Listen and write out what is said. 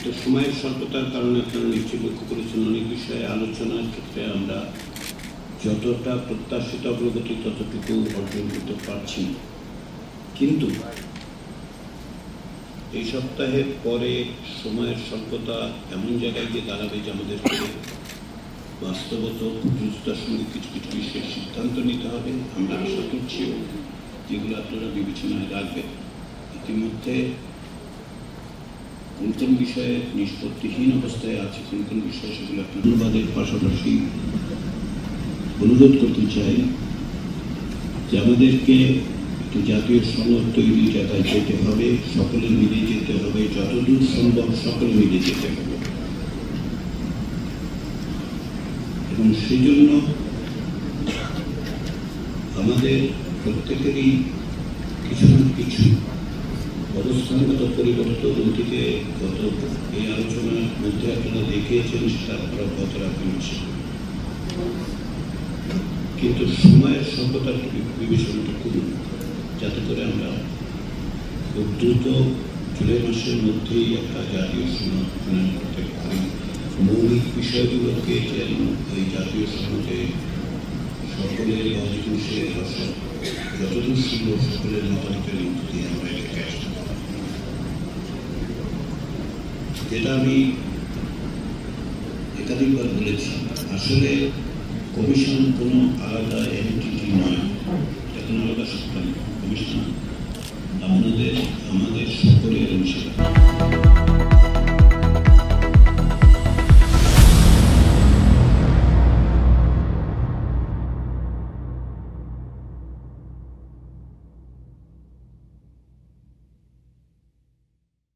তো সময়ের স্বল্পতার কারণে আপনারা নিশ্চয়ই লক্ষ্য করেছেন অনেক বিষয়ে আলোচনার ক্ষেত্রে আমরা যতটা প্রত্যাশিত অগ্রগতি ততটুকু অর্জন করতে পারছি, কিন্তু এই সপ্তাহের পরে সময়ের স্বল্পতা এমন জায়গায় গিয়ে দাঁড়াবে যে আমাদেরকে বাস্তবত দ্রুততার সঙ্গে কিছু কিছু বিষয়ের সিদ্ধান্ত নিতে হবে। আমরা আশা করছিও যেগুলো আপনারা বিবেচনায় রাখবেন। ইতিমধ্যে কোন কোন বিষয়ে নিষ্পত্তিহীন অবস্থায় আছে, কোন কোন বিষয়ে সেগুলো ধন্যবাদের পাশাপাশি অনুরোধ করতে চাই যে আমাদেরকে একটি জাতীয় সনদ তৈরি জায়গায় যেতে হবে, সকলে মিলে যেতে হবে, যতদূর সম্ভব সকলে মিলে যেতে হবে। এবং সেই জন্য আমাদের প্রত্যেকেরই কিছু না কিছু অবস্থানগত পরিবর্তন অতীতে গত এই আলোচনার মধ্যে আপনারা দেখিয়েছেন, সেটা আপনারা অব্যাহত রাখবেন। কিন্তু সময়ের স্বল্পতার বিবেচনাটা করুন, যাতে করে আমরা খুব দ্রুত জুলাই মাসের মধ্যেই একটা জাতীয় সনদ প্রণয়ন করতে পারি। মৌলিক বিষয়গুলোকে যেন এই জাতীয় সনদে সকলের অধিকাংশের যতদূর সম্ভব সকলের মতামতের মধ্য দিয়ে আমরা এটাকে আসতে পারি। যেটা আমি একাধিকবার বলেছি, আসলে কমিশন কোনো আলাদা এন্টিটি নয়, এটা কোনো আলাদা সত্তা নয়। কমিশন আমাদের সকলের অংশীদার।